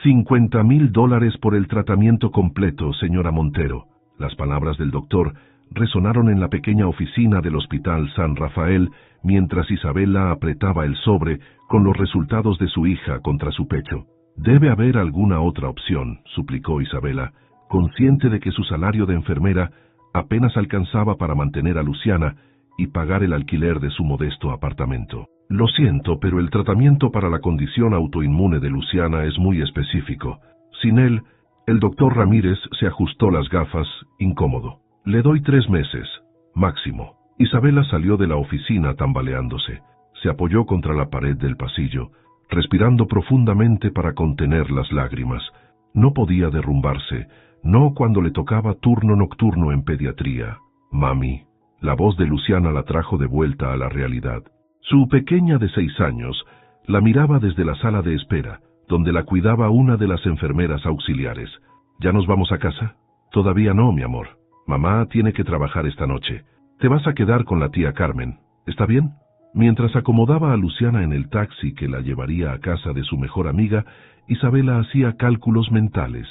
$50,000 por el tratamiento completo, señora Montero. Las palabras del doctor resonaron en la pequeña oficina del Hospital San Rafael mientras Isabela apretaba el sobre con los resultados de su hija contra su pecho. Debe haber alguna otra opción, suplicó Isabela, consciente de que su salario de enfermera apenas alcanzaba para mantener a Luciana y pagar el alquiler de su modesto apartamento. Lo siento, pero el tratamiento para la condición autoinmune de Luciana es muy específico. Sin él, el doctor Ramírez se ajustó las gafas, incómodo. Le doy 3 meses, máximo. Isabela salió de la oficina tambaleándose. Se apoyó contra la pared del pasillo, respirando profundamente para contener las lágrimas. No podía derrumbarse, no cuando le tocaba turno nocturno en pediatría. Mami. La voz de Luciana la trajo de vuelta a la realidad. Su pequeña de 6 años la miraba desde la sala de espera, donde la cuidaba una de las enfermeras auxiliares. ¿Ya nos vamos a casa? Todavía no, mi amor. Mamá tiene que trabajar esta noche. Te vas a quedar con la tía Carmen. ¿Está bien? Mientras acomodaba a Luciana en el taxi que la llevaría a casa de su mejor amiga, Isabela hacía cálculos mentales.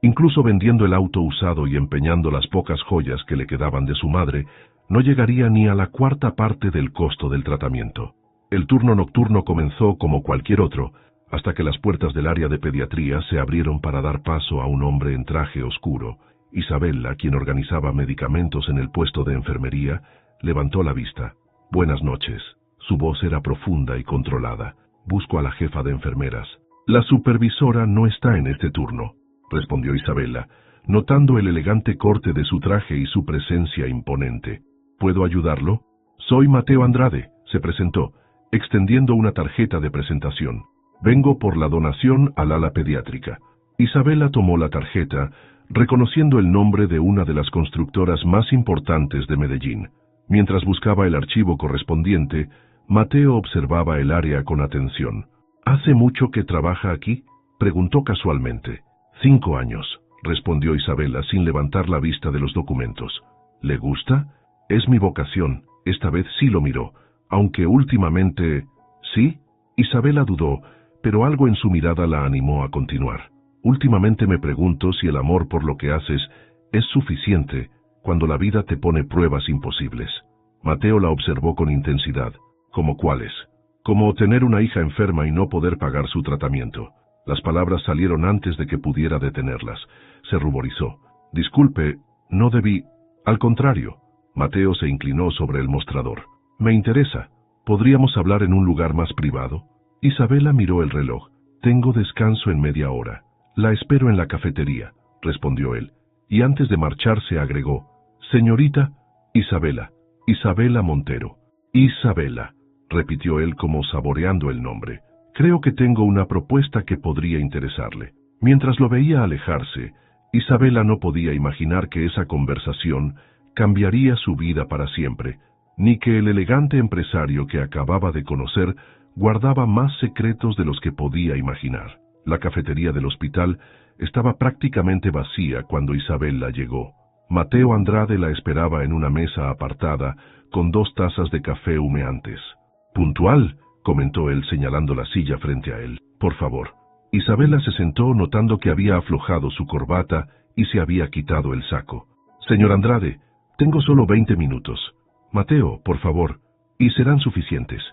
Incluso vendiendo el auto usado y empeñando las pocas joyas que le quedaban de su madre, no llegaría ni a la 1/4 parte del costo del tratamiento. El turno nocturno comenzó como cualquier otro, hasta que las puertas del área de pediatría se abrieron para dar paso a un hombre en traje oscuro. Isabela, quien organizaba medicamentos en el puesto de enfermería, levantó la vista. Buenas noches. Su voz era profunda y controlada. Busco a la jefa de enfermeras. La supervisora no está en este turno, respondió Isabela, notando el elegante corte de su traje y su presencia imponente. ¿Puedo ayudarlo? Soy Mateo Andrade, se presentó, extendiendo una tarjeta de presentación. Vengo por la donación al ala pediátrica. Isabela tomó la tarjeta, reconociendo el nombre de una de las constructoras más importantes de Medellín. Mientras buscaba el archivo correspondiente, Mateo observaba el área con atención. ¿Hace mucho que trabaja aquí?, preguntó casualmente. 5 años, respondió Isabela sin levantar la vista de los documentos. ¿Le gusta? Es mi vocación. Esta vez sí lo miró, aunque últimamente... ¿Sí? Isabela dudó, pero algo en su mirada la animó a continuar. Últimamente me pregunto si el amor por lo que haces es suficiente cuando la vida te pone pruebas imposibles. Mateo la observó con intensidad. ¿Cómo cuáles? Como tener una hija enferma y no poder pagar su tratamiento. Las palabras salieron antes de que pudiera detenerlas. Se ruborizó. Disculpe, no debí... Al contrario. Mateo se inclinó sobre el mostrador. Me interesa. ¿Podríamos hablar en un lugar más privado? Isabela miró el reloj. Tengo descanso en media hora. La espero en la cafetería, respondió él. Y antes de marcharse agregó, señorita Isabela, Isabela Montero. Isabela, repitió él como saboreando el nombre. Creo que tengo una propuesta que podría interesarle. Mientras lo veía alejarse, Isabela no podía imaginar que esa conversación cambiaría su vida para siempre, ni que el elegante empresario que acababa de conocer guardaba más secretos de los que podía imaginar. La cafetería del hospital estaba prácticamente vacía cuando Isabela llegó. Mateo Andrade la esperaba en una mesa apartada, con 2 tazas de café humeantes. «Puntual», comentó él señalando la silla frente a él. «Por favor». Isabela se sentó notando que había aflojado su corbata y se había quitado el saco. «Señor Andrade, tengo solo 20 minutos. Mateo, por favor, y serán suficientes».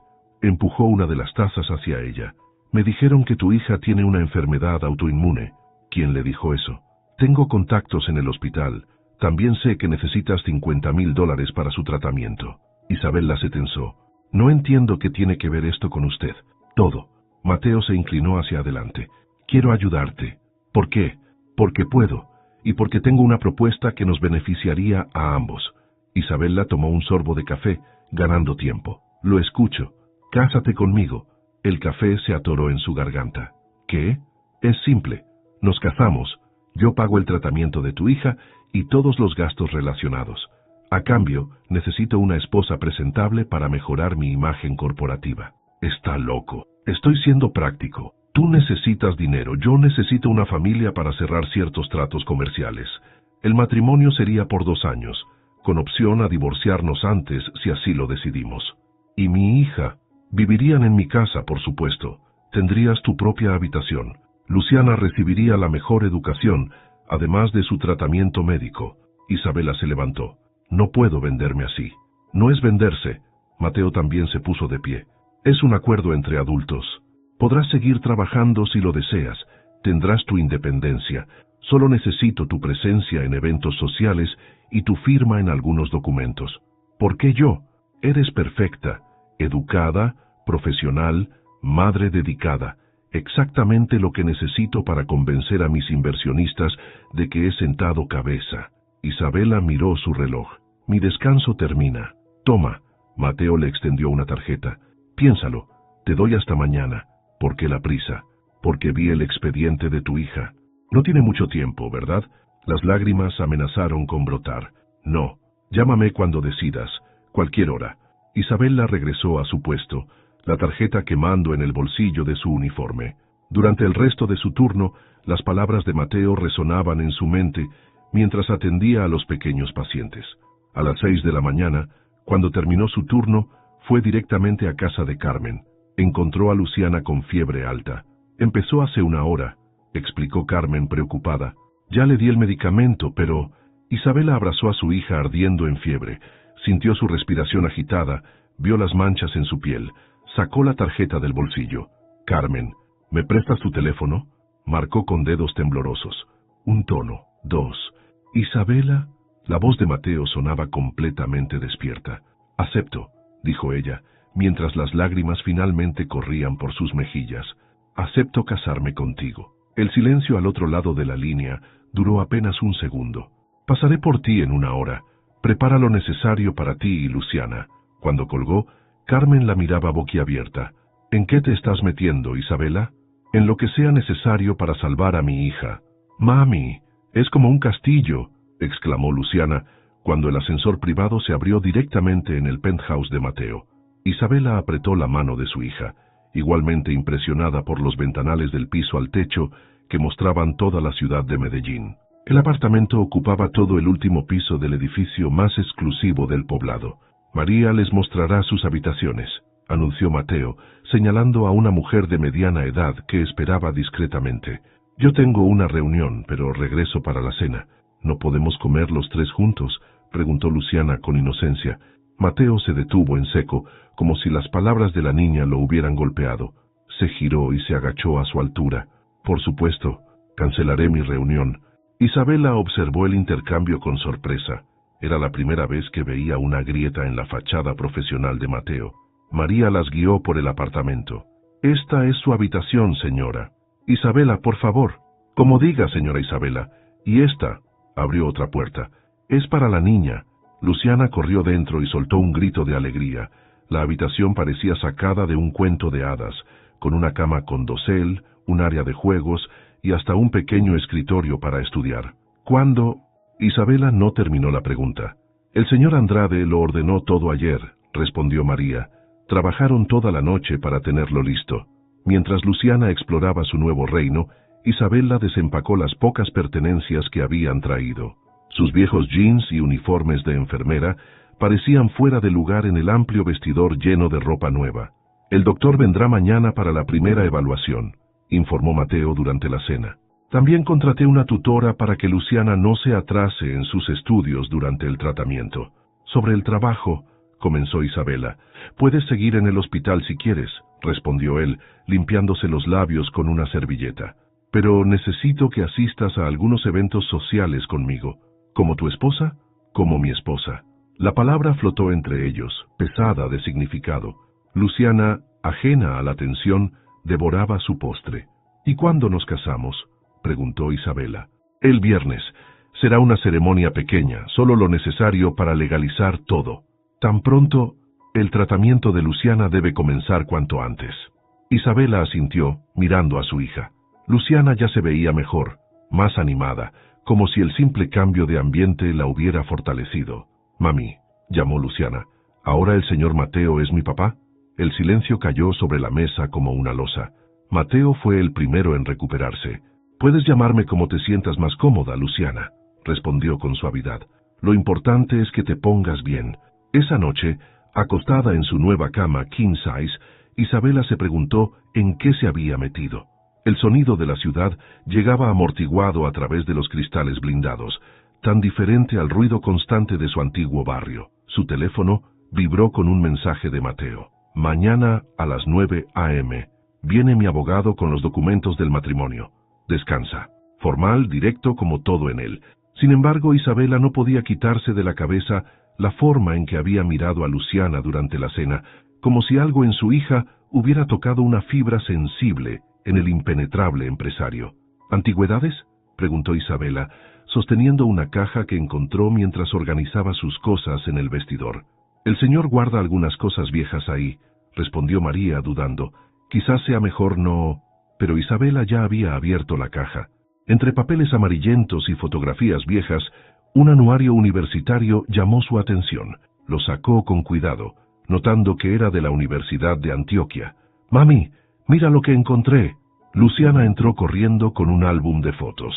Empujó una de las tazas hacia ella. «Me dijeron que tu hija tiene una enfermedad autoinmune». «¿Quién le dijo eso?» «Tengo contactos en el hospital. También sé que necesitas $50,000 para su tratamiento». Isabela se tensó. «No entiendo qué tiene que ver esto con usted». «Todo». Mateo se inclinó hacia adelante. «Quiero ayudarte». «¿Por qué?» «Porque puedo, y porque tengo una propuesta que nos beneficiaría a ambos». Isabela tomó un sorbo de café, ganando tiempo. «Lo escucho. Cásate conmigo». El café se atoró en su garganta. «¿Qué?» «Es simple. Nos casamos. Yo pago el tratamiento de tu hija y todos los gastos relacionados. A cambio, necesito una esposa presentable para mejorar mi imagen corporativa». «Está loco». «Estoy siendo práctico. Tú necesitas dinero, yo necesito una familia para cerrar ciertos tratos comerciales. El matrimonio sería por 2 años, con opción a divorciarnos antes si así lo decidimos. Y mi hija, vivirían en mi casa, por supuesto. Tendrías tu propia habitación. Luciana recibiría la mejor educación, además de su tratamiento médico. Isabela se levantó. No puedo venderme así. No es venderse. Mateo también se puso de pie. Es un acuerdo entre adultos. Podrás seguir trabajando si lo deseas. Tendrás tu independencia. Solo necesito tu presencia en eventos sociales y tu firma en algunos documentos. ¿Por qué yo? Eres perfecta, educada, profesional, madre dedicada. Exactamente lo que necesito para convencer a mis inversionistas de que he sentado cabeza. Isabela miró su reloj. Mi descanso termina. Toma. Mateo le extendió una tarjeta. Piénsalo. Te doy hasta mañana. ¿Por qué la prisa? Porque vi el expediente de tu hija. No tiene mucho tiempo, ¿verdad? Las lágrimas amenazaron con brotar. No. Llámame cuando decidas. Cualquier hora. Isabela regresó a su puesto, la tarjeta quemando en el bolsillo de su uniforme. Durante el resto de su turno, las palabras de Mateo resonaban en su mente mientras atendía a los pequeños pacientes. A las 6 de la mañana, cuando terminó su turno, fue directamente a casa de Carmen. Encontró a Luciana con fiebre alta. Empezó hace una hora, explicó Carmen preocupada. Ya le di el medicamento, pero... Isabela abrazó a su hija ardiendo en fiebre, sintió su respiración agitada, vio las manchas en su piel, sacó la tarjeta del bolsillo. Carmen, ¿me prestas tu teléfono? Marcó con dedos temblorosos. Un tono, dos. Isabela, la voz de Mateo sonaba completamente despierta. Acepto, dijo ella, mientras las lágrimas finalmente corrían por sus mejillas. Acepto casarme contigo. El silencio al otro lado de la línea duró apenas un segundo. Pasaré por ti en una hora. Prepara lo necesario para ti y Luciana. Cuando colgó, Carmen la miraba boquiabierta. ¿En qué te estás metiendo, Isabela? En lo que sea necesario para salvar a mi hija. Mami, es como un castillo, exclamó Luciana, cuando el ascensor privado se abrió directamente en el penthouse de Mateo. Isabela apretó la mano de su hija, igualmente impresionada por los ventanales del piso al techo que mostraban toda la ciudad de Medellín. El apartamento ocupaba todo el último piso del edificio más exclusivo del poblado. María les mostrará sus habitaciones, anunció Mateo, señalando a una mujer de mediana edad que esperaba discretamente. Yo tengo una reunión, pero regreso para la cena. ¿No podemos comer los tres juntos?, preguntó Luciana con inocencia. Mateo se detuvo en seco, como si las palabras de la niña lo hubieran golpeado. Se giró y se agachó a su altura. Por supuesto, cancelaré mi reunión. Isabela observó el intercambio con sorpresa. Era la primera vez que veía una grieta en la fachada profesional de Mateo. María las guió por el apartamento. Esta es su habitación, señora. Isabela, por favor. Como diga, señora Isabela. Y esta, abrió otra puerta, es para la niña. Luciana corrió dentro y soltó un grito de alegría. La habitación parecía sacada de un cuento de hadas, con una cama con dosel, un área de juegos y hasta un pequeño escritorio para estudiar. ¿Cuándo? Isabela no terminó la pregunta. El señor Andrade lo ordenó todo ayer, respondió María. Trabajaron toda la noche para tenerlo listo. Mientras Luciana exploraba su nuevo reino, Isabela desempacó las pocas pertenencias que habían traído. Sus viejos jeans y uniformes de enfermera parecían fuera de lugar en el amplio vestidor lleno de ropa nueva. El doctor vendrá mañana para la primera evaluación, informó Mateo durante la cena. También contraté una tutora para que Luciana no se atrase en sus estudios durante el tratamiento. Sobre el trabajo, comenzó Isabela. Puedes seguir en el hospital si quieres, respondió él, limpiándose los labios con una servilleta. Pero necesito que asistas a algunos eventos sociales conmigo. ¿Como tu esposa? Como mi esposa. La palabra flotó entre ellos, pesada de significado. Luciana, ajena a la tensión, devoraba su postre. ¿Y cuándo nos casamos?, preguntó Isabela. El viernes. Será una ceremonia pequeña, solo lo necesario para legalizar todo. Tan pronto, el tratamiento de Luciana debe comenzar cuanto antes. Isabela asintió, mirando a su hija. Luciana ya se veía mejor, más animada, como si el simple cambio de ambiente la hubiera fortalecido. Mami, llamó Luciana, ¿ahora el señor Mateo es mi papá? El silencio cayó sobre la mesa como una losa. Mateo fue el primero en recuperarse. Puedes llamarme como te sientas más cómoda, Luciana, respondió con suavidad. Lo importante es que te pongas bien. Esa noche, acostada en su nueva cama king size, Isabela se preguntó en qué se había metido. El sonido de la ciudad llegaba amortiguado a través de los cristales blindados, tan diferente al ruido constante de su antiguo barrio. Su teléfono vibró con un mensaje de Mateo. Mañana a las 9 a.m. Viene mi abogado con los documentos del matrimonio. Descansa. Formal, directo como todo en él. Sin embargo, Isabela no podía quitarse de la cabeza la forma en que había mirado a Luciana durante la cena, como si algo en su hija hubiera tocado una fibra sensible en el impenetrable empresario. ¿Antigüedades?, preguntó Isabela, sosteniendo una caja que encontró mientras organizaba sus cosas en el vestidor. El señor guarda algunas cosas viejas ahí, respondió María dudando. Quizás sea mejor no... Pero Isabela ya había abierto la caja. Entre papeles amarillentos y fotografías viejas, un anuario universitario llamó su atención. Lo sacó con cuidado, notando que era de la Universidad de Antioquia. «Mami, mira lo que encontré». Luciana entró corriendo con un álbum de fotos.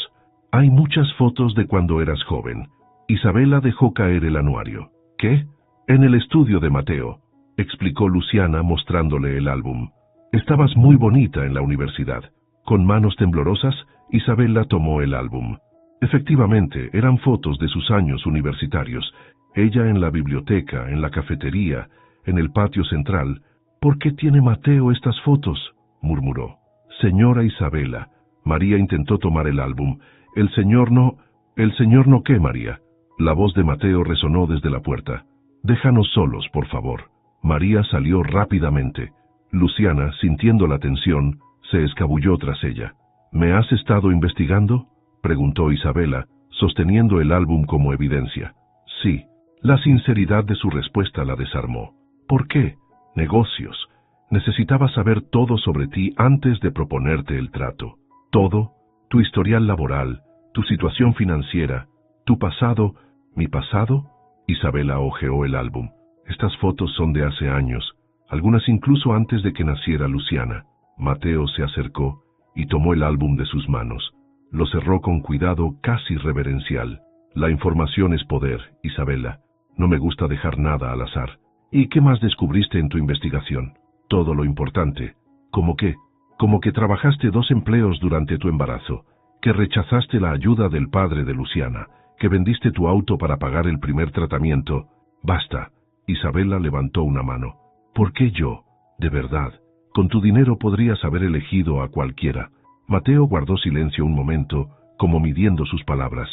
«Hay muchas fotos de cuando eras joven». Isabela dejó caer el anuario. «¿Qué?» «En el estudio de Mateo», explicó Luciana mostrándole el álbum. «Estabas muy bonita en la universidad». Con manos temblorosas, Isabela tomó el álbum. Efectivamente, eran fotos de sus años universitarios. Ella en la biblioteca, en la cafetería, en el patio central. «¿Por qué tiene Mateo estas fotos?», murmuró. «Señora Isabela». María intentó tomar el álbum. «El señor no qué, María». La voz de Mateo resonó desde la puerta. «Déjanos solos, por favor». María salió rápidamente. Luciana, sintiendo la tensión, se escabulló tras ella. «¿Me has estado investigando?», preguntó Isabela, sosteniendo el álbum como evidencia. «Sí». La sinceridad de su respuesta la desarmó. «¿Por qué?». «Negocios. Necesitaba saber todo sobre ti antes de proponerte el trato. Todo, tu historial laboral, tu situación financiera, tu pasado». «¿Mi pasado?». Isabela hojeó el álbum. «Estas fotos son de hace años, algunas incluso antes de que naciera Luciana». Mateo se acercó y tomó el álbum de sus manos. Lo cerró con cuidado casi reverencial. «La información es poder, Isabela. No me gusta dejar nada al azar». «¿Y qué más descubriste en tu investigación?». «Todo lo importante». «¿Cómo qué?». «Como que trabajaste 2 empleos durante tu embarazo, que rechazaste la ayuda del padre de Luciana, que vendiste tu auto para pagar el primer tratamiento». «Basta». Isabela levantó una mano. «¿Por qué yo? De verdad. Con tu dinero podrías haber elegido a cualquiera». Mateo guardó silencio un momento, como midiendo sus palabras.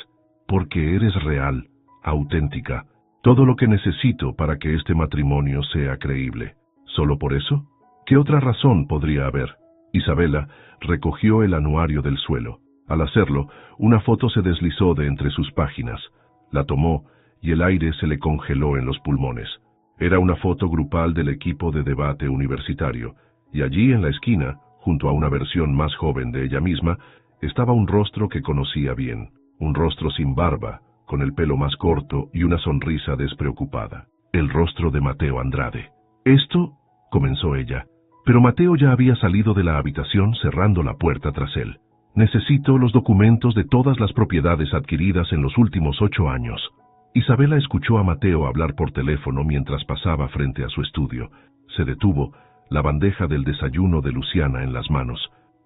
«Porque eres real, auténtica. Todo lo que necesito para que este matrimonio sea creíble». «¿Solo por eso? ¿Qué otra razón podría haber?». Isabela recogió el anuario del suelo. Al hacerlo, una foto se deslizó de entre sus páginas. La tomó y el aire se le congeló en los pulmones. Era una foto grupal del equipo de debate universitario, y allí en la esquina, junto a una versión más joven de ella misma, estaba un rostro que conocía bien, un rostro sin barba, con el pelo más corto y una sonrisa despreocupada. El rostro de Mateo Andrade. «¿Esto?», comenzó ella, pero Mateo ya había salido de la habitación cerrando la puerta tras él. «Necesito los documentos de todas las propiedades adquiridas en los últimos 8 años». Isabela escuchó a Mateo hablar por teléfono mientras pasaba frente a su estudio. Se detuvo, la bandeja del desayuno de Luciana en las manos.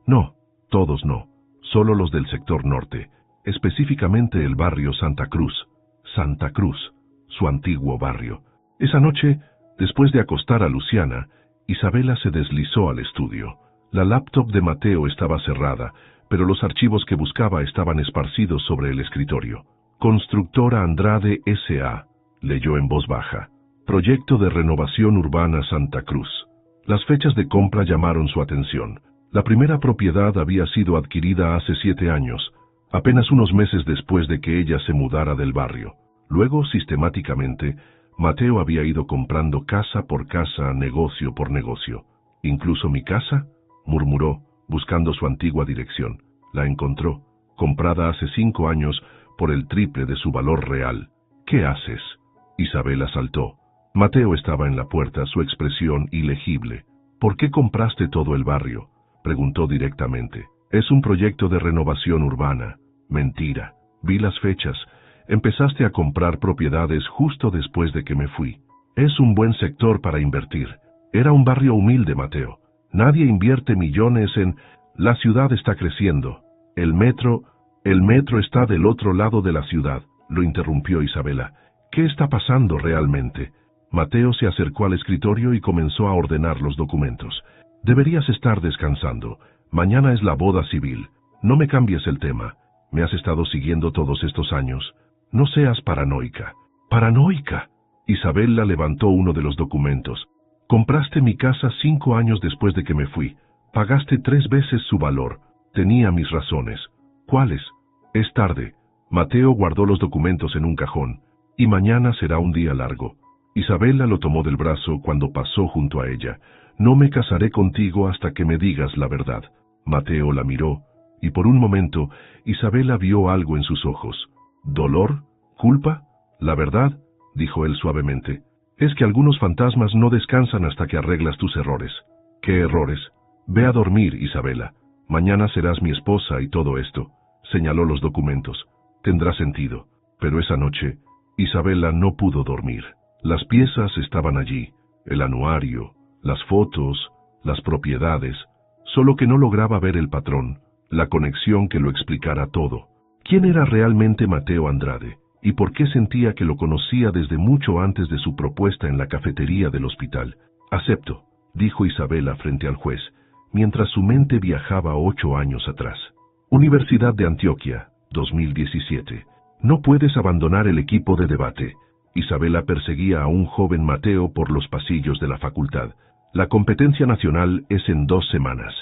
«No, todos no, solo los del sector norte, específicamente el barrio Santa Cruz». Santa Cruz, su antiguo barrio. Esa noche, después de acostar a Luciana, Isabela se deslizó al estudio. La laptop de Mateo estaba cerrada, pero los archivos que buscaba estaban esparcidos sobre el escritorio. «Constructora Andrade S.A., leyó en voz baja. «Proyecto de renovación urbana Santa Cruz». Las fechas de compra llamaron su atención. La primera propiedad había sido adquirida hace 7 años, apenas unos meses después de que ella se mudara del barrio. Luego, sistemáticamente, Mateo había ido comprando casa por casa, negocio por negocio. «¿Incluso mi casa?», murmuró, buscando su antigua dirección. La encontró, comprada hace 5 años por el triple de su valor real. «¿Qué haces?». Isabela saltó. Mateo estaba en la puerta, su expresión ilegible. «¿Por qué compraste todo el barrio?», preguntó directamente. «Es un proyecto de renovación urbana». «Mentira. Vi las fechas. Empezaste a comprar propiedades justo después de que me fui. Es un buen sector para invertir». Era un barrio humilde, Mateo. Nadie invierte millones en... La ciudad está creciendo. El metro está del otro lado de la ciudad, lo interrumpió Isabela. ¿Qué está pasando realmente? Mateo se acercó al escritorio y comenzó a ordenar los documentos. Deberías estar descansando. Mañana es la boda civil. No me cambies el tema. Me has estado siguiendo todos estos años. No seas paranoica. ¿Paranoica? Isabela levantó uno de los documentos. Compraste mi casa 5 años después de que me fui. Pagaste 3 veces su valor. Tenía mis razones. ¿Cuáles? Es tarde. Mateo guardó los documentos en un cajón. Y mañana será un día largo. Isabela lo tomó del brazo cuando pasó junto a ella. No me casaré contigo hasta que me digas la verdad. Mateo la miró, y por un momento Isabela vio algo en sus ojos. ¿Dolor? ¿Culpa? La verdad, dijo él suavemente, es que algunos fantasmas no descansan hasta que arreglas tus errores. ¿Qué errores? Ve a dormir, Isabela. Mañana serás mi esposa y todo esto. Señaló los documentos. Tendrá sentido. Pero esa noche, Isabela no pudo dormir. Las piezas estaban allí, el anuario, las fotos, las propiedades, solo que no lograba ver el patrón, la conexión que lo explicara todo. ¿Quién era realmente Mateo Andrade? ¿Y por qué sentía que lo conocía desde mucho antes de su propuesta en la cafetería del hospital? Acepto, dijo Isabela frente al juez, mientras su mente viajaba 8 años atrás. Universidad de Antioquia, 2017. No puedes abandonar el equipo de debate. Isabela perseguía a un joven Mateo por los pasillos de la facultad. La competencia nacional es en 2 semanas.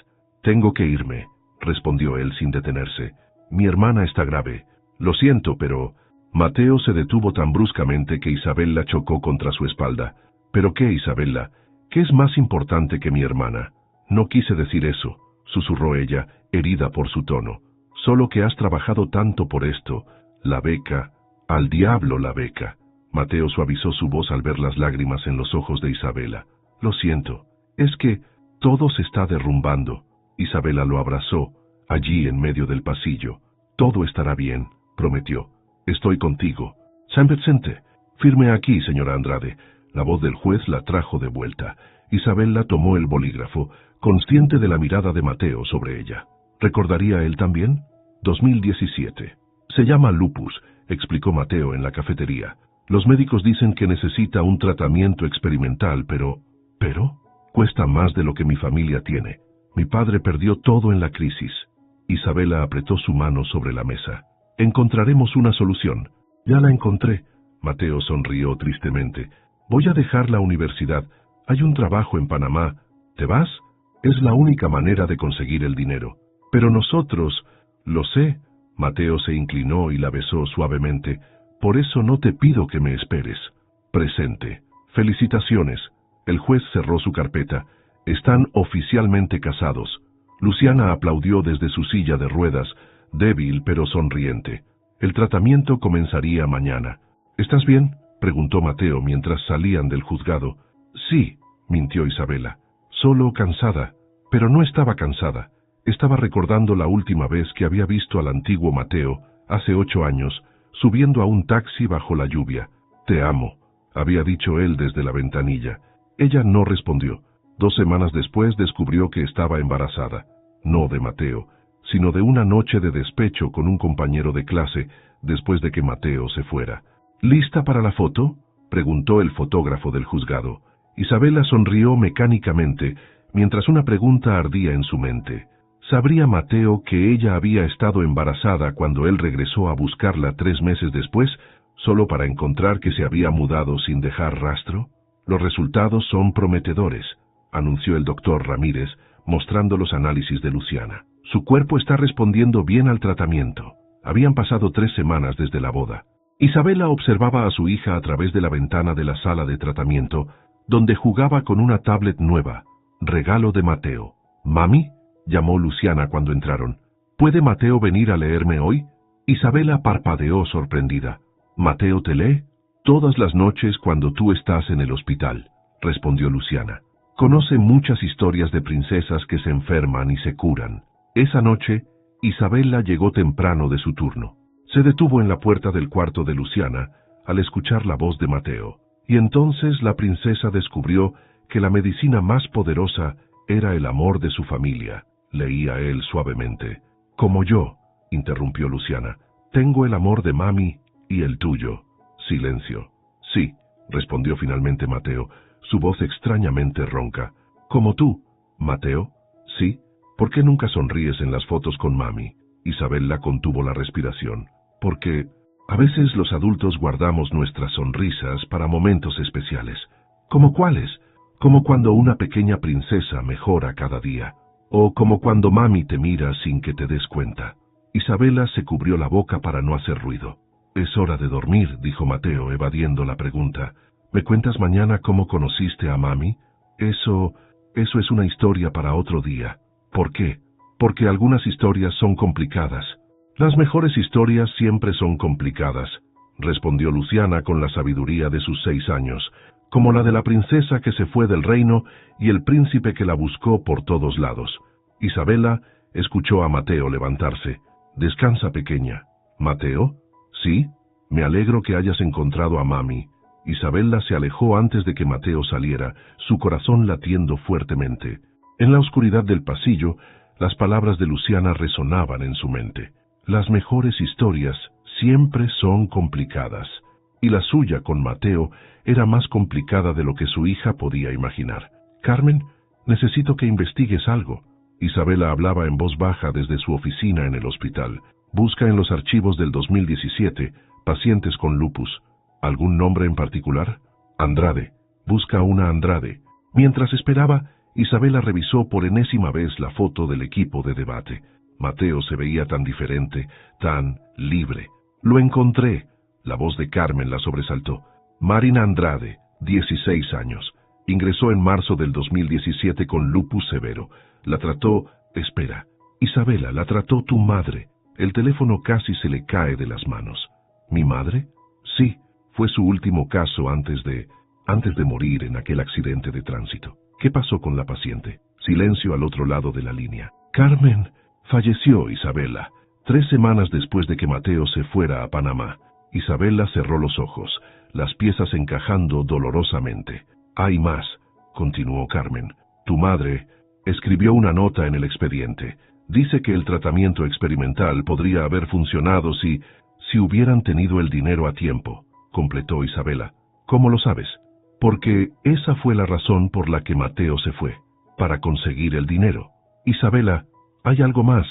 Tengo que irme, respondió él sin detenerse. Mi hermana está grave. Lo siento, pero... Mateo se detuvo tan bruscamente que Isabela chocó contra su espalda. ¿Pero qué, Isabela? ¿Qué es más importante que mi hermana? No quise decir eso, susurró ella, herida por su tono. Solo que has trabajado tanto por esto. La beca. Al diablo la beca. Mateo suavizó su voz al ver las lágrimas en los ojos de Isabela. Lo siento. Es que todo se está derrumbando. Isabela lo abrazó, allí en medio del pasillo. Todo estará bien, prometió. Estoy contigo. San Vicente. Firme aquí, señora Andrade. La voz del juez la trajo de vuelta. Isabela tomó el bolígrafo, consciente de la mirada de Mateo sobre ella. ¿Recordaría él también? 2017. Se llama lupus, explicó Mateo en la cafetería. Los médicos dicen que necesita un tratamiento experimental, pero... ¿Pero? Cuesta más de lo que mi familia tiene. Mi padre perdió todo en la crisis. Isabela apretó su mano sobre la mesa. Encontraremos una solución. Ya la encontré. Mateo sonrió tristemente. Voy a dejar la universidad. Hay un trabajo en Panamá. ¿Te vas? Es la única manera de conseguir el dinero. Pero nosotros... Lo sé. Mateo se inclinó y la besó suavemente. Por eso no te pido que me esperes. Presente. Felicitaciones. El juez cerró su carpeta. Están oficialmente casados. Luciana aplaudió desde su silla de ruedas, débil pero sonriente. El tratamiento comenzaría mañana. ¿Estás bien?, preguntó Mateo mientras salían del juzgado. Sí, mintió Isabela. Solo cansada. Pero no estaba cansada. Estaba recordando la última vez que había visto al antiguo Mateo, hace 8 años, subiendo a un taxi bajo la lluvia. Te amo, había dicho él desde la ventanilla. Ella no respondió. 2 semanas después descubrió que estaba embarazada. No de Mateo, sino de una noche de despecho con un compañero de clase después de que Mateo se fuera. ¿Lista para la foto?, preguntó el fotógrafo del juzgado. Isabela sonrió mecánicamente, mientras una pregunta ardía en su mente. ¿Sabría Mateo que ella había estado embarazada cuando él regresó a buscarla 3 meses después, solo para encontrar que se había mudado sin dejar rastro? Los resultados son prometedores, anunció el doctor Ramírez, mostrando los análisis de Luciana. Su cuerpo está respondiendo bien al tratamiento. Habían pasado 3 semanas desde la boda. Isabela observaba a su hija a través de la ventana de la sala de tratamiento, donde jugaba con una tablet nueva, regalo de Mateo. «Mami», llamó Luciana cuando entraron. «¿Puede Mateo venir a leerme hoy?» Isabela parpadeó sorprendida. «¿Mateo te lee?» «Todas las noches cuando tú estás en el hospital», respondió Luciana. «Conoce muchas historias de princesas que se enferman y se curan». Esa noche, Isabela llegó temprano de su turno. Se detuvo en la puerta del cuarto de Luciana al escuchar la voz de Mateo, y entonces la princesa descubrió que la medicina más poderosa era el amor de su familia, leía él suavemente. Como yo, interrumpió Luciana. Tengo el amor de mami y el tuyo. Silencio. Sí, respondió finalmente Mateo, su voz extrañamente ronca. Como tú, Mateo. Sí. ¿Por qué nunca sonríes en las fotos con mami? Isabela contuvo la respiración. Porque a veces los adultos guardamos nuestras sonrisas para momentos especiales. ¿Cómo cuáles? Como cuando una pequeña princesa mejora cada día. O como cuando mami te mira sin que te des cuenta. Isabela se cubrió la boca para no hacer ruido. Es hora de dormir, dijo Mateo, evadiendo la pregunta. ¿Me cuentas mañana cómo conociste a mami? Eso es una historia para otro día. ¿Por qué? Porque algunas historias son complicadas. Las mejores historias siempre son complicadas, respondió Luciana con la sabiduría de sus 6 años, como la de la princesa que se fue del reino y el príncipe que la buscó por todos lados. Isabela escuchó a Mateo levantarse. Descansa, pequeña. ¿Mateo? Sí. Me alegro que hayas encontrado a mami. Isabela se alejó antes de que Mateo saliera, su corazón latiendo fuertemente. En la oscuridad del pasillo, las palabras de Luciana resonaban en su mente. Las mejores historias siempre son complicadas, y la suya con Mateo era más complicada de lo que su hija podía imaginar. Carmen, necesito que investigues algo. Isabela hablaba en voz baja desde su oficina en el hospital. Busca en los archivos del 2017, pacientes con lupus. ¿Algún nombre en particular? Andrade. Busca una Andrade. Mientras esperaba, Isabela revisó por enésima vez la foto del equipo de debate. Mateo se veía tan diferente, tan libre. Lo encontré. La voz de Carmen la sobresaltó. Marina Andrade, 16 años. Ingresó en marzo del 2017 con lupus severo. La trató... Espera. Isabela, la trató tu madre. El teléfono casi se le cae de las manos. ¿Mi madre? Sí. Fue su último caso antes de morir en aquel accidente de tránsito. ¿Qué pasó con la paciente? Silencio al otro lado de la línea. Carmen, falleció Isabela, 3 semanas después de que Mateo se fuera a Panamá. Isabela cerró los ojos, las piezas encajando dolorosamente. Hay más, continuó Carmen. Tu madre escribió una nota en el expediente. Dice que el tratamiento experimental podría haber funcionado si hubieran tenido el dinero a tiempo, completó Isabela. ¿Cómo lo sabes? Porque esa fue la razón por la que Mateo se fue, para conseguir el dinero. Isabela, hay algo más.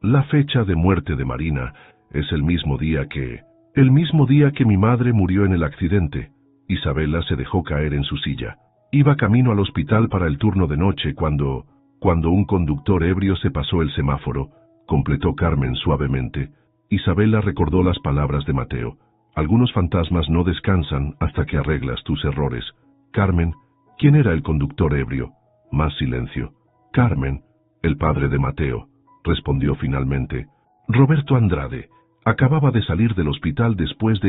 La fecha de muerte de Marina es el mismo día que mi madre murió en el accidente. Isabela se dejó caer en su silla. Iba camino al hospital para el turno de noche cuando un conductor ebrio se pasó el semáforo, completó Carmen suavemente. Isabela recordó las palabras de Mateo. Algunos fantasmas no descansan hasta que arreglas tus errores. Carmen, ¿quién era el conductor ebrio? Más silencio. Carmen, el padre de Mateo, respondió finalmente. Roberto Andrade. Acababa de salir del hospital después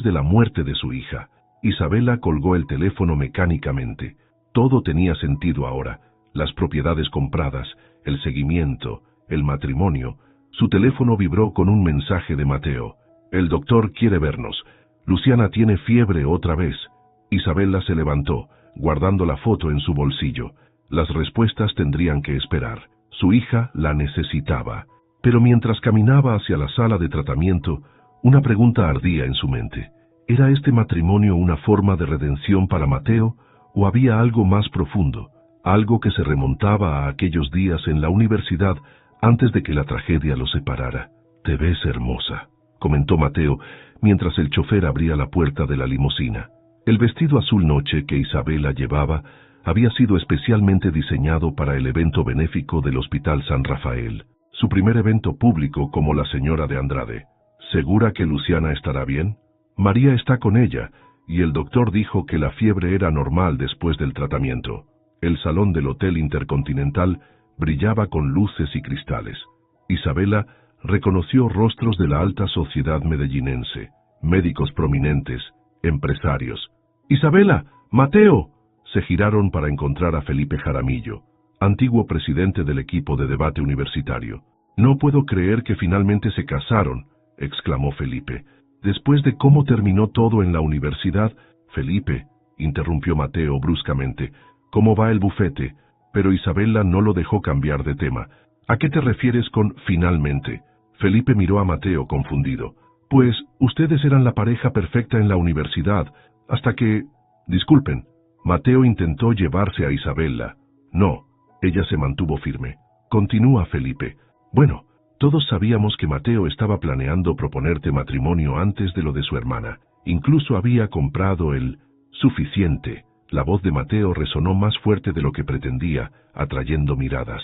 de la muerte de su hija. Isabela colgó el teléfono mecánicamente. Todo tenía sentido ahora. Las propiedades compradas, el seguimiento, el matrimonio. Su teléfono vibró con un mensaje de Mateo. El doctor quiere vernos. Luciana tiene fiebre otra vez. Isabela se levantó, guardando la foto en su bolsillo. Las respuestas tendrían que esperar. Su hija la necesitaba. Pero mientras caminaba hacia la sala de tratamiento, una pregunta ardía en su mente. ¿Era este matrimonio una forma de redención para Mateo o había algo más profundo? Algo que se remontaba a aquellos días en la universidad antes de que la tragedia los separara. Te ves hermosa, comentó Mateo mientras el chofer abría la puerta de la limusina. El vestido azul noche que Isabela llevaba había sido especialmente diseñado para el evento benéfico del Hospital San Rafael, su primer evento público como la señora de Andrade. ¿Segura que Luciana estará bien? María está con ella, y el doctor dijo que la fiebre era normal después del tratamiento. El salón del Hotel Intercontinental brillaba con luces y cristales. Isabela reconoció rostros de la alta sociedad medellinense, médicos prominentes, empresarios. ¡Isabela! ¡Mateo! Se giraron para encontrar a Felipe Jaramillo, antiguo presidente del equipo de debate universitario. «No puedo creer que finalmente se casaron», exclamó Felipe. «Después de cómo terminó todo en la universidad». «Felipe», interrumpió Mateo bruscamente, «¿cómo va el bufete?» Pero Isabela no lo dejó cambiar de tema. ¿A qué te refieres con finalmente? Felipe miró a Mateo confundido. Pues, ustedes eran la pareja perfecta en la universidad, hasta que... Disculpen, Mateo intentó llevarse a Isabela. No, ella se mantuvo firme. Continúa, Felipe. Bueno, todos sabíamos que Mateo estaba planeando proponerte matrimonio antes de lo de su hermana. Incluso había comprado el suficiente. La voz de Mateo resonó más fuerte de lo que pretendía, atrayendo miradas.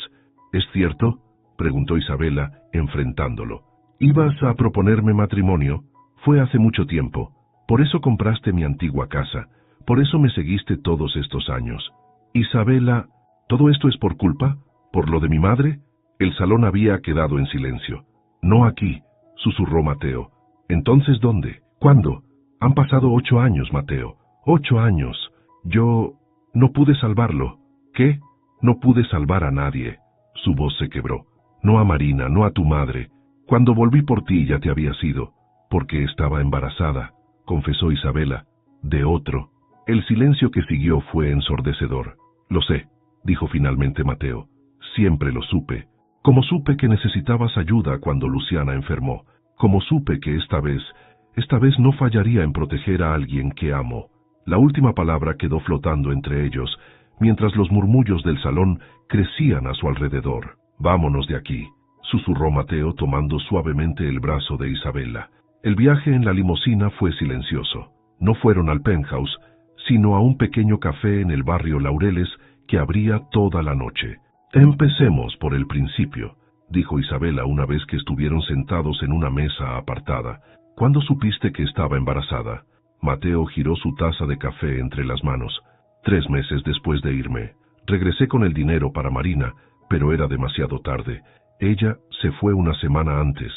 ¿Es cierto?, preguntó Isabela, enfrentándolo. ¿Ibas a proponerme matrimonio? Fue hace mucho tiempo. Por eso compraste mi antigua casa. Por eso me seguiste todos estos años. Isabela, ¿todo esto es por culpa? ¿Por lo de mi madre? El salón había quedado en silencio. No aquí, susurró Mateo. ¿Entonces dónde? ¿Cuándo? Han pasado 8 años, Mateo. 8 años. Yo no pude salvarlo. ¿Qué? No pude salvar a nadie. Su voz se quebró. No a Marina, no a tu madre. Cuando volví por ti ya te habías ido, porque estaba embarazada, confesó Isabela, de otro. El silencio que siguió fue ensordecedor. Lo sé, dijo finalmente Mateo. Siempre lo supe. Como supe que necesitabas ayuda cuando Luciana enfermó. Como supe que esta vez no fallaría en proteger a alguien que amo. La última palabra quedó flotando entre ellos, mientras los murmullos del salón crecían a su alrededor. Vámonos de aquí, susurró Mateo tomando suavemente el brazo de Isabela. El viaje en la limusina fue silencioso. No fueron al penthouse, sino a un pequeño café en el barrio Laureles que abría toda la noche. Empecemos por el principio, dijo Isabela una vez que estuvieron sentados en una mesa apartada. ¿Cuándo supiste que estaba embarazada? Mateo giró su taza de café entre las manos. 3 meses después de irme. Regresé con el dinero para Marina, pero era demasiado tarde. Ella se fue una semana antes.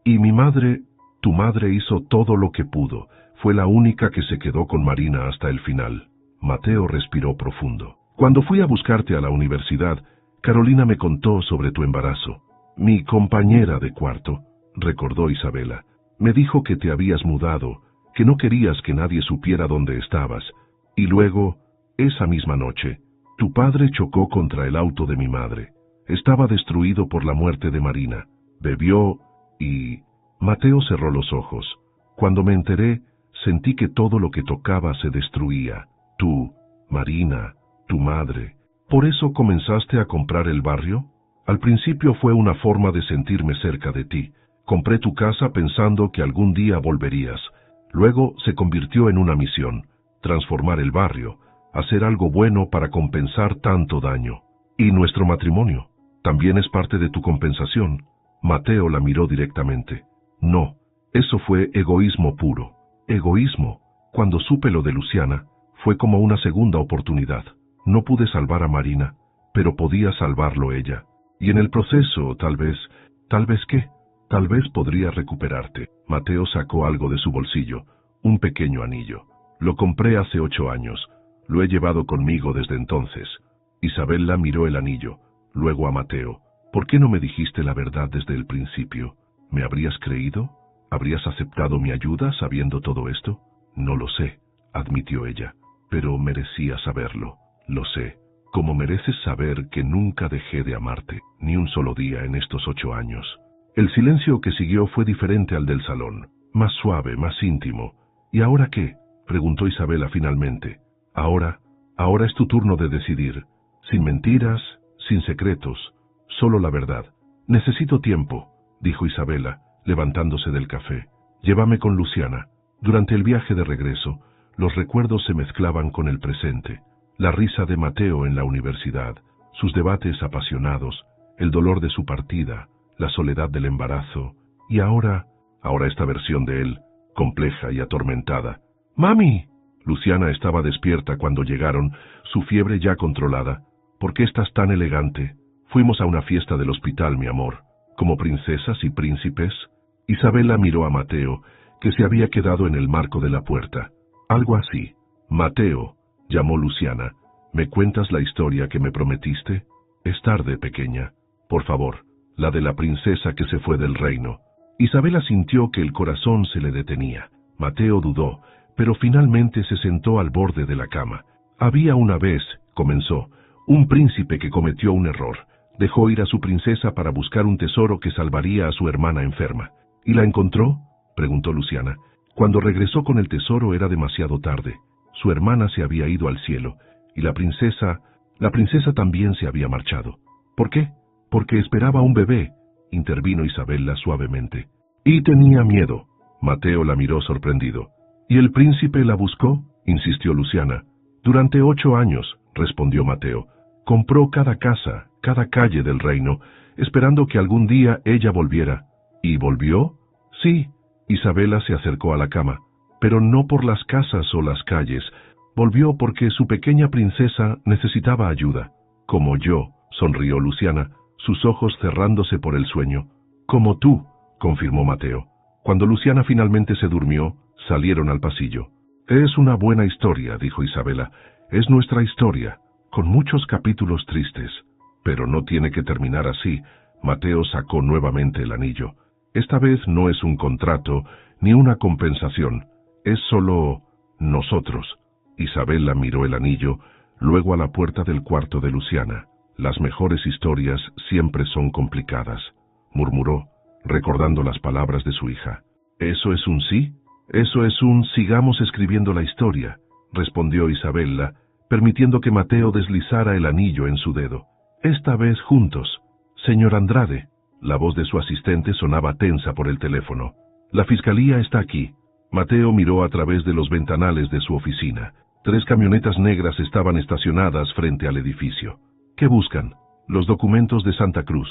Y mi madre, tu madre hizo todo lo que pudo. Fue la única que se quedó con Marina hasta el final. Mateo respiró profundo. Cuando fui a buscarte a la universidad, Carolina me contó sobre tu embarazo. Mi compañera de cuarto, recordó Isabela, me dijo que te habías mudado, que no querías que nadie supiera dónde estabas. Y luego, esa misma noche, tu padre chocó contra el auto de mi madre. Estaba destruido por la muerte de Marina. Bebió y... Mateo cerró los ojos. Cuando me enteré, sentí que todo lo que tocaba se destruía. Tú, Marina, tu madre. ¿Por eso comenzaste a comprar el barrio? Al principio fue una forma de sentirme cerca de ti. Compré tu casa pensando que algún día volverías. Luego se convirtió en una misión, transformar el barrio, hacer algo bueno para compensar tanto daño. ¿Y nuestro matrimonio? ¿También es parte de tu compensación? Mateo la miró directamente. No, eso fue egoísmo puro. Egoísmo. Cuando supe lo de Luciana, fue como una segunda oportunidad. No pude salvar a Marina, pero podía salvarlo ella. Y en el proceso, tal vez ¿qué? Tal vez podría recuperarte. Mateo sacó algo de su bolsillo, un pequeño anillo. Lo compré hace 8 años. Lo he llevado conmigo desde entonces. Isabela miró el anillo, luego a Mateo. ¿Por qué no me dijiste la verdad desde el principio? ¿Me habrías creído? ¿Habrías aceptado mi ayuda sabiendo todo esto? No lo sé, admitió ella, pero merecía saberlo. Lo sé, como mereces saber que nunca dejé de amarte, ni un solo día en estos 8 años. El silencio que siguió fue diferente al del salón, más suave, más íntimo. ¿Y ahora qué?, preguntó Isabela finalmente. Ahora es tu turno de decidir. Sin mentiras, sin secretos, solo la verdad. Necesito tiempo, dijo Isabela, levantándose del café. Llévame con Luciana. Durante el viaje de regreso, los recuerdos se mezclaban con el presente. La risa de Mateo en la universidad, sus debates apasionados, el dolor de su partida, la soledad del embarazo, y ahora esta versión de él, compleja y atormentada. ¡Mami! Luciana estaba despierta cuando llegaron, su fiebre ya controlada. ¿Por qué estás tan elegante? Fuimos a una fiesta del hospital, mi amor. ¿Como princesas y príncipes? Isabela miró a Mateo, que se había quedado en el marco de la puerta. Algo así. Mateo, llamó Luciana, ¿me cuentas la historia que me prometiste? Es tarde, pequeña. Por favor, la de la princesa que se fue del reino. Isabela sintió que el corazón se le detenía. Mateo dudó, pero finalmente se sentó al borde de la cama. Había una vez, comenzó, un príncipe que cometió un error. Dejó ir a su princesa para buscar un tesoro que salvaría a su hermana enferma. ¿Y la encontró?, preguntó Luciana. Cuando regresó con el tesoro era demasiado tarde. Su hermana se había ido al cielo, y la princesa también se había marchado. ¿Por qué? Porque esperaba un bebé, intervino Isabela suavemente. Y tenía miedo. Mateo la miró sorprendido. ¿Y el príncipe la buscó?, insistió Luciana. Durante 8 años, respondió Mateo. Compró cada casa, cada calle del reino, esperando que algún día ella volviera. ¿Y volvió? Sí. Isabela se acercó a la cama, pero no por las casas o las calles. Volvió porque su pequeña princesa necesitaba ayuda. Como yo, sonrió Luciana, sus ojos cerrándose por el sueño. Como tú, confirmó Mateo. Cuando Luciana finalmente se durmió, salieron al pasillo. Es una buena historia, dijo Isabela. Es nuestra historia, con muchos capítulos tristes. Pero no tiene que terminar así. Mateo sacó nuevamente el anillo. Esta vez no es un contrato, ni una compensación. Es solo nosotros. Isabela miró el anillo, luego a la puerta del cuarto de Luciana. Las mejores historias siempre son complicadas, murmuró, recordando las palabras de su hija. ¿Eso es un sí? Eso es un sigamos escribiendo la historia, respondió Isabela, permitiendo que Mateo deslizara el anillo en su dedo. Esta vez juntos. Señor Andrade. La voz de su asistente sonaba tensa por el teléfono. La fiscalía está aquí. Mateo miró a través de los ventanales de su oficina. 3 camionetas negras estaban estacionadas frente al edificio. ¿Qué buscan? Los documentos de Santa Cruz.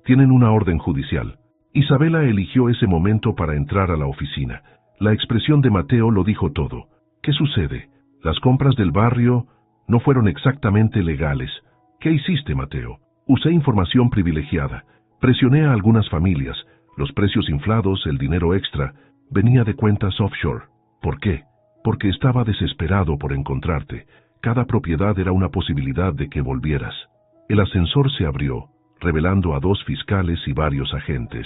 Tienen una orden judicial. Isabela eligió ese momento para entrar a la oficina. La expresión de Mateo lo dijo todo. ¿Qué sucede? Las compras del barrio no fueron exactamente legales. ¿Qué hiciste, Mateo? Usé información privilegiada. Presioné a algunas familias. Los precios inflados, el dinero extra, venía de cuentas offshore. ¿Por qué? Porque estaba desesperado por encontrarte. Cada propiedad era una posibilidad de que volvieras. El ascensor se abrió, revelando a 2 fiscales y varios agentes.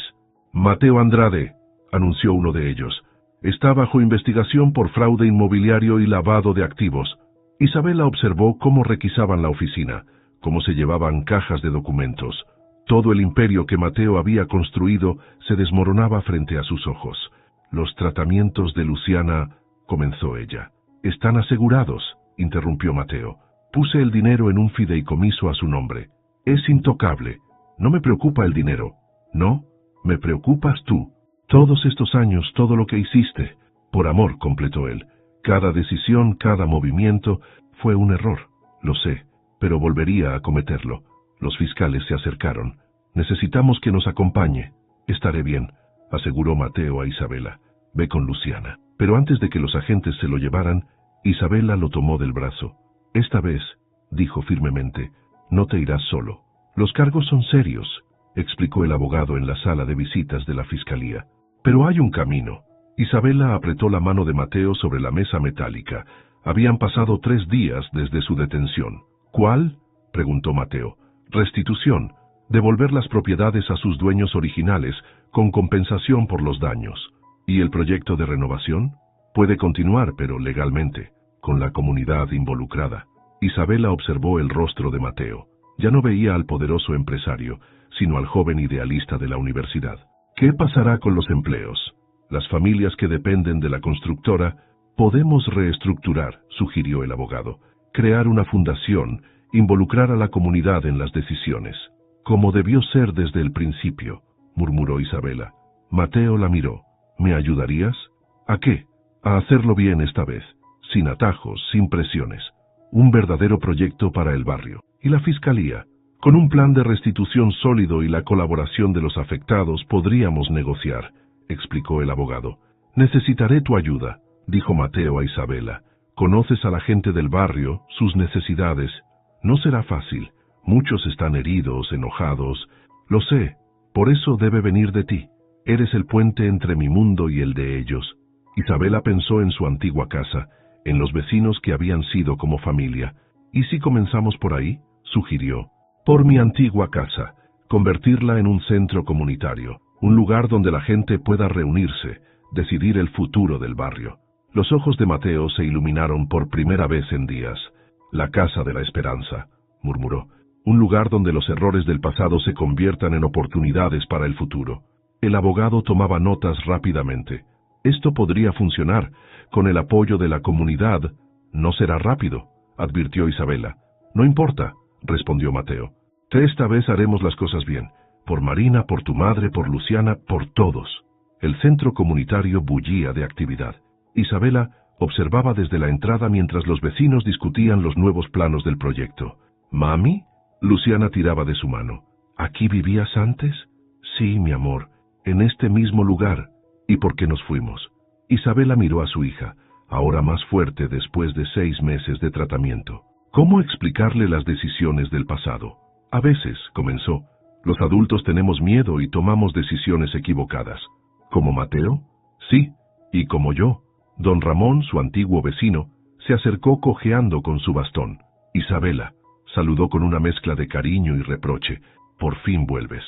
Mateo Andrade, anunció uno de ellos, está bajo investigación por fraude inmobiliario y lavado de activos. Isabela observó cómo requisaban la oficina, cómo se llevaban cajas de documentos. Todo el imperio que Mateo había construido se desmoronaba frente a sus ojos. Los tratamientos de Luciana, comenzó ella. Están asegurados, interrumpió Mateo. Puse el dinero en un fideicomiso a su nombre. Es intocable. No me preocupa el dinero. No, me preocupas tú. Todos estos años, todo lo que hiciste. Por amor, completó él. Cada decisión, cada movimiento, fue un error. Lo sé, pero volvería a cometerlo. Los fiscales se acercaron. Necesitamos que nos acompañe. Estaré bien, aseguró Mateo a Isabela. Ve con Luciana. Pero antes de que los agentes se lo llevaran, Isabela lo tomó del brazo. Esta vez, dijo firmemente, no te irás solo. Los cargos son serios, explicó el abogado en la sala de visitas de la fiscalía. Pero hay un camino. Isabela apretó la mano de Mateo sobre la mesa metálica. Habían pasado 3 días desde su detención. ¿Cuál?, preguntó Mateo. Restitución. Devolver las propiedades a sus dueños originales, con compensación por los daños. ¿Y el proyecto de renovación? Puede continuar, pero legalmente, con la comunidad involucrada. Isabela observó el rostro de Mateo. Ya no veía al poderoso empresario, sino al joven idealista de la universidad. ¿Qué pasará con los empleos? Las familias que dependen de la constructora, podemos reestructurar, sugirió el abogado. Crear una fundación, involucrar a la comunidad en las decisiones. Como debió ser desde el principio, murmuró Isabela. Mateo la miró. ¿Me ayudarías? ¿A qué? A hacerlo bien esta vez, sin atajos, sin presiones. Un verdadero proyecto para el barrio. ¿Y la fiscalía? Con un plan de restitución sólido y la colaboración de los afectados podríamos negociar, explicó el abogado. Necesitaré tu ayuda, dijo Mateo a Isabela. Conoces a la gente del barrio, sus necesidades. No será fácil. Muchos están heridos, enojados. Lo sé, por eso debe venir de ti. Eres el puente entre mi mundo y el de ellos. Isabela pensó en su antigua casa, en los vecinos que habían sido como familia. ¿Y si comenzamos por ahí?, sugirió. Por mi antigua casa, convertirla en un centro comunitario, un lugar donde la gente pueda reunirse, decidir el futuro del barrio. Los ojos de Mateo se iluminaron por primera vez en días. La casa de la esperanza, murmuró. un lugar donde los errores del pasado se conviertan en oportunidades para el futuro. El abogado tomaba notas rápidamente. Esto podría funcionar. Con el apoyo de la comunidad, no será rápido, advirtió Isabela. No importa, respondió Mateo. Esta vez haremos las cosas bien. Por Marina, por tu madre, por Luciana, por todos. El centro comunitario bullía de actividad. Isabela observaba desde la entrada mientras los vecinos discutían los nuevos planos del proyecto. ¿Mami? Luciana tiraba de su mano. ¿Aquí vivías antes? Sí, mi amor, en este mismo lugar. ¿Y por qué nos fuimos? Isabela miró a su hija, ahora más fuerte después de 6 meses de tratamiento. ¿Cómo explicarle las decisiones del pasado? A veces, comenzó, los adultos tenemos miedo y tomamos decisiones equivocadas. ¿Como Mateo? Sí, y como yo. Don Ramón, su antiguo vecino, se acercó cojeando con su bastón. Isabela saludó con una mezcla de cariño y reproche. Por fin vuelves.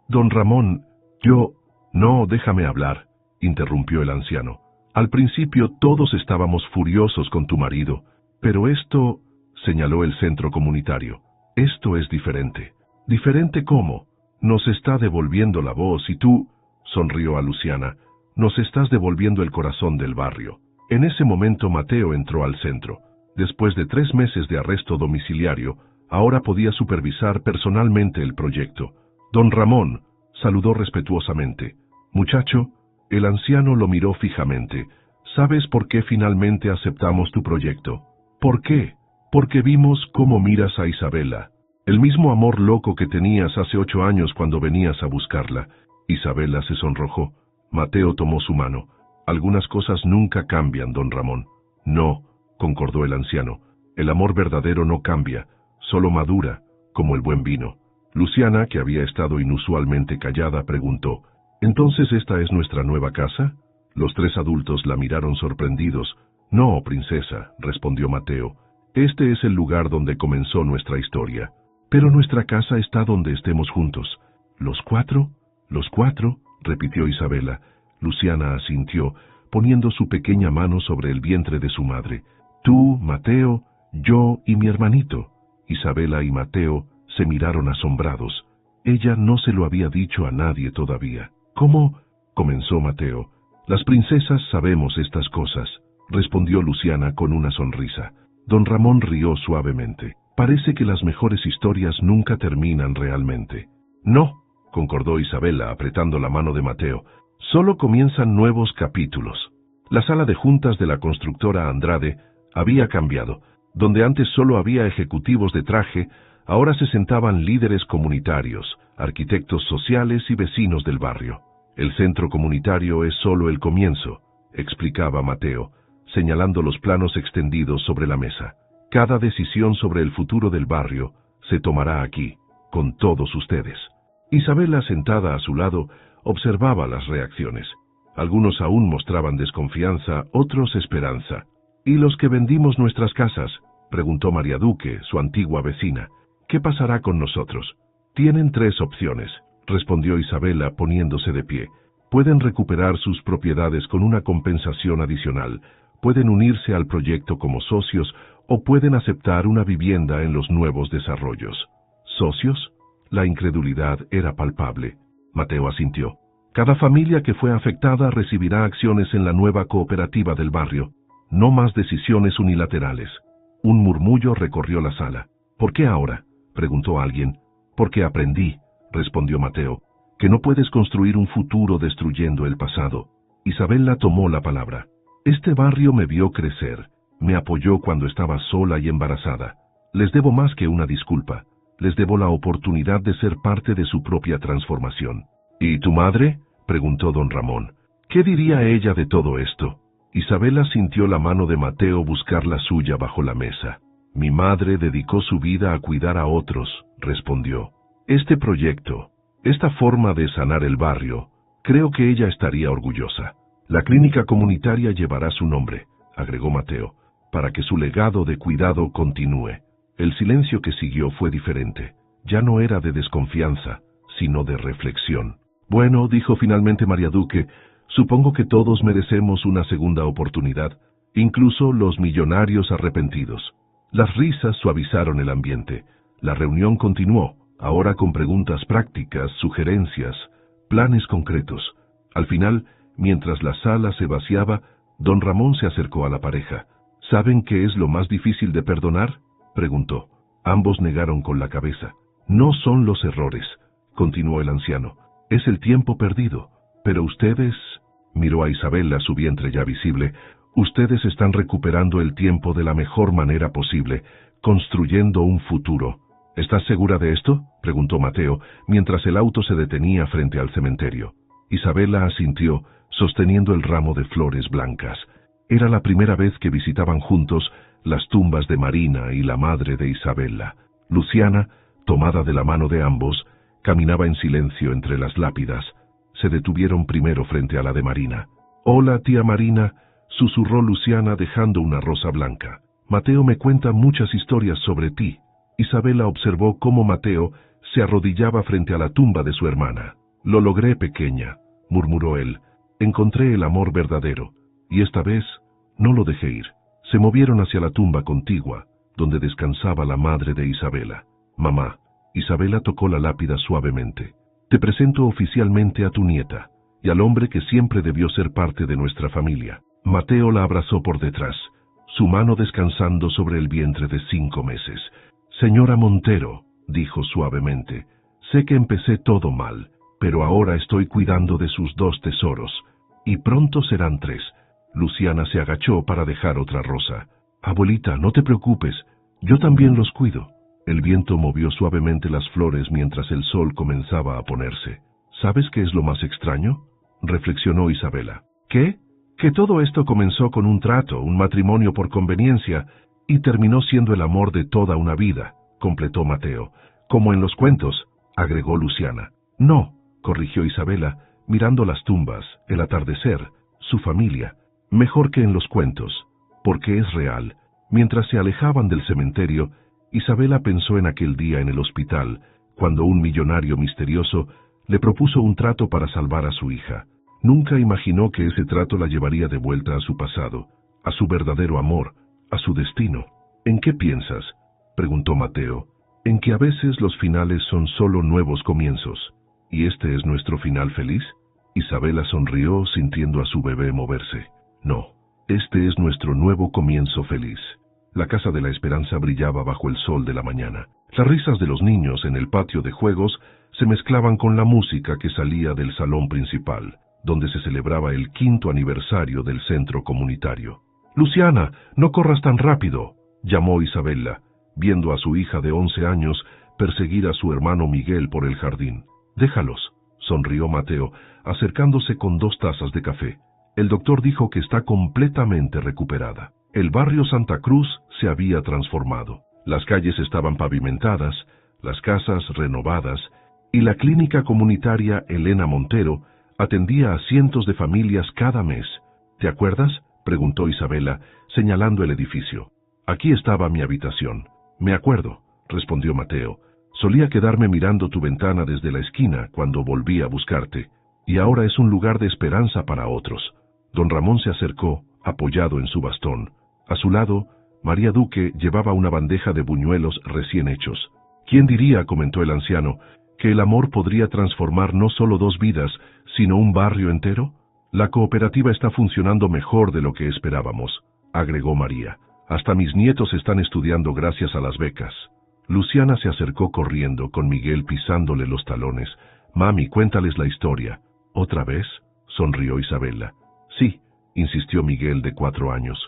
Don Ramón, yo... No, déjame hablar, interrumpió el anciano. Al principio todos estábamos furiosos con tu marido, pero esto, señaló el centro comunitario, esto es diferente. ¿Diferente cómo? Nos está devolviendo la voz y tú, sonrió a Luciana, nos estás devolviendo el corazón del barrio. En ese momento Mateo entró al centro. Después de 3 meses de arresto domiciliario, ahora podía supervisar personalmente el proyecto. Don Ramón saludó respetuosamente. Muchacho, el anciano lo miró fijamente. ¿Sabes por qué finalmente aceptamos tu proyecto? ¿Por qué? Porque vimos cómo miras a Isabela. El mismo amor loco que tenías hace 8 años cuando venías a buscarla. Isabela se sonrojó. Mateo tomó su mano. Algunas cosas nunca cambian, don Ramón. No, concordó el anciano. El amor verdadero no cambia, solo madura, como el buen vino. Luciana, que había estado inusualmente callada, preguntó, ¿entonces esta es nuestra nueva casa? Los 3 adultos la miraron sorprendidos. No, princesa, respondió Mateo. Este es el lugar donde comenzó nuestra historia. Pero nuestra casa está donde estemos juntos. ¿Los 4? ¿Los 4? Repitió Isabela. Luciana asintió, poniendo su pequeña mano sobre el vientre de su madre. Tú, Mateo, yo y mi hermanito. Isabela y Mateo se miraron asombrados. Ella no se lo había dicho a nadie todavía. ¿Cómo? Comenzó Mateo. Las princesas sabemos estas cosas, respondió Luciana con una sonrisa. Don Ramón rió suavemente. Parece que las mejores historias nunca terminan realmente. No, concordó Isabela apretando la mano de Mateo. Solo comienzan nuevos capítulos. La sala de juntas de la constructora Andrade había cambiado. Donde antes solo había ejecutivos de traje, ahora se sentaban líderes comunitarios, arquitectos sociales y vecinos del barrio. El centro comunitario es solo el comienzo, explicaba Mateo, señalando los planos extendidos sobre la mesa. Cada decisión sobre el futuro del barrio se tomará aquí, con todos ustedes. Isabela, sentada a su lado, observaba las reacciones. Algunos aún mostraban desconfianza, otros esperanza. ¿Y los que vendimos nuestras casas? Preguntó María Duque, su antigua vecina. ¿Qué pasará con nosotros? Tienen 3 opciones, respondió Isabela poniéndose de pie. Pueden recuperar sus propiedades con una compensación adicional, pueden unirse al proyecto como socios o pueden aceptar una vivienda en los nuevos desarrollos. ¿Socios? La incredulidad era palpable. Mateo asintió. Cada familia que fue afectada recibirá acciones en la nueva cooperativa del barrio. No más decisiones unilaterales. Un murmullo recorrió la sala. ¿Por qué ahora?, preguntó alguien. Porque aprendí, respondió Mateo, que no puedes construir un futuro destruyendo el pasado. Isabela tomó la palabra. Este barrio me vio crecer, me apoyó cuando estaba sola y embarazada. Les debo más que una disculpa. Les debo la oportunidad de ser parte de su propia transformación. ¿Y tu madre?, preguntó don Ramón. ¿Qué diría ella de todo esto? Isabela sintió la mano de Mateo buscar la suya bajo la mesa. Mi madre dedicó su vida a cuidar a otros, respondió. Este proyecto, esta forma de sanar el barrio, creo que ella estaría orgullosa. La clínica comunitaria llevará su nombre, agregó Mateo, para que su legado de cuidado continúe. El silencio que siguió fue diferente. Ya no era de desconfianza, sino de reflexión. Bueno, dijo finalmente María Duque, supongo que todos merecemos una segunda oportunidad, incluso los millonarios arrepentidos. Las risas suavizaron el ambiente. La reunión continuó, ahora con preguntas prácticas, sugerencias, planes concretos. Al final, mientras la sala se vaciaba, don Ramón se acercó a la pareja. ¿Saben qué es lo más difícil de perdonar?, preguntó. Ambos negaron con la cabeza. No son los errores, continuó el anciano. Es el tiempo perdido. Pero ustedes, miró a Isabela, su vientre ya visible, ustedes están recuperando el tiempo de la mejor manera posible, construyendo un futuro. ¿Estás segura de esto?, preguntó Mateo, mientras el auto se detenía frente al cementerio. Isabela asintió, sosteniendo el ramo de flores blancas. Era la primera vez que visitaban juntos las tumbas de Marina y la madre de Isabela. Luciana, tomada de la mano de ambos, caminaba en silencio entre las lápidas. Se detuvieron primero frente a la de Marina. «Hola, tía Marina», susurró Luciana dejando una rosa blanca. «Mateo me cuenta muchas historias sobre ti». Isabela observó cómo Mateo se arrodillaba frente a la tumba de su hermana. «Lo logré, pequeña», murmuró él. «Encontré el amor verdadero, y esta vez no lo dejé ir». Se movieron hacia la tumba contigua, donde descansaba la madre de Isabela. «Mamá», Isabela tocó la lápida suavemente. «Te presento oficialmente a tu nieta, y al hombre que siempre debió ser parte de nuestra familia». Mateo la abrazó por detrás, su mano descansando sobre el vientre de 5 meses. «Señora Montero», dijo suavemente, «sé que empecé todo mal, pero ahora estoy cuidando de sus 2 tesoros, y pronto serán 3. Luciana se agachó para dejar otra rosa. «Abuelita, no te preocupes, yo también los cuido». El viento movió suavemente las flores mientras el sol comenzaba a ponerse. «¿Sabes qué es lo más extraño?», reflexionó Isabela. «¿Qué? Que todo esto comenzó con un trato, un matrimonio por conveniencia, y terminó siendo el amor de toda una vida», completó Mateo. «Como en los cuentos», agregó Luciana. «No», corrigió Isabela, mirando las tumbas, el atardecer, su familia. «Mejor que en los cuentos, porque es real». Mientras se alejaban del cementerio, Isabela pensó en aquel día en el hospital, cuando un millonario misterioso le propuso un trato para salvar a su hija. Nunca imaginó que ese trato la llevaría de vuelta a su pasado, a su verdadero amor, a su destino. «¿En qué piensas?», preguntó Mateo. «En que a veces los finales son solo nuevos comienzos. ¿Y este es nuestro final feliz?». Isabela sonrió sintiendo a su bebé moverse. «No, este es nuestro nuevo comienzo feliz». La Casa de la Esperanza brillaba bajo el sol de la mañana. Las risas de los niños en el patio de juegos se mezclaban con la música que salía del salón principal, donde se celebraba el 5º aniversario del centro comunitario. «Luciana, no corras tan rápido», llamó Isabela, viendo a su hija de 11 años perseguir a su hermano Miguel por el jardín. «Déjalos», sonrió Mateo, acercándose con 2 tazas de café. «El doctor dijo que está completamente recuperada». El barrio Santa Cruz se había transformado. Las calles estaban pavimentadas, las casas renovadas, y la clínica comunitaria Elena Montero atendía a cientos de familias cada mes. «¿Te acuerdas?», preguntó Isabela, señalando el edificio. «Aquí estaba mi habitación». «Me acuerdo», respondió Mateo. «Solía quedarme mirando tu ventana desde la esquina cuando volví a buscarte, y ahora es un lugar de esperanza para otros». Don Ramón se acercó, apoyado en su bastón. A su lado, María Duque llevaba una bandeja de buñuelos recién hechos. «¿Quién diría?», comentó el anciano, «que el amor podría transformar no solo 2 vidas, sino un barrio entero? La cooperativa está funcionando mejor de lo que esperábamos», agregó María. «Hasta mis nietos están estudiando gracias a las becas». Luciana se acercó corriendo, con Miguel pisándole los talones. «Mami, cuéntales la historia». «¿Otra vez?», sonrió Isabela. «Sí», insistió Miguel, de 4 años.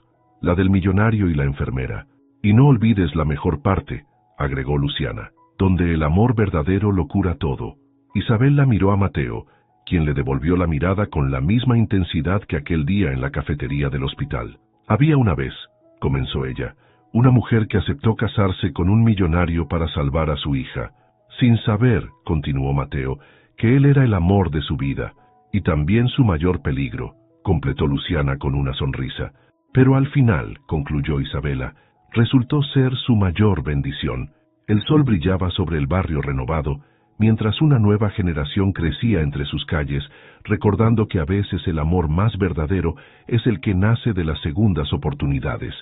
«La del millonario y la enfermera. Y no olvides la mejor parte», agregó Luciana, «donde el amor verdadero lo cura todo». Isabela miró a Mateo, quien le devolvió la mirada con la misma intensidad que aquel día en la cafetería del hospital. «Había una vez», comenzó ella, «una mujer que aceptó casarse con un millonario para salvar a su hija. Sin saber», continuó Mateo, «que él era el amor de su vida, y también su mayor peligro», completó Luciana con una sonrisa. «Pero al final», concluyó Isabela, «resultó ser su mayor bendición». El sol brillaba sobre el barrio renovado, mientras una nueva generación crecía entre sus calles, recordando que a veces el amor más verdadero es el que nace de las segundas oportunidades.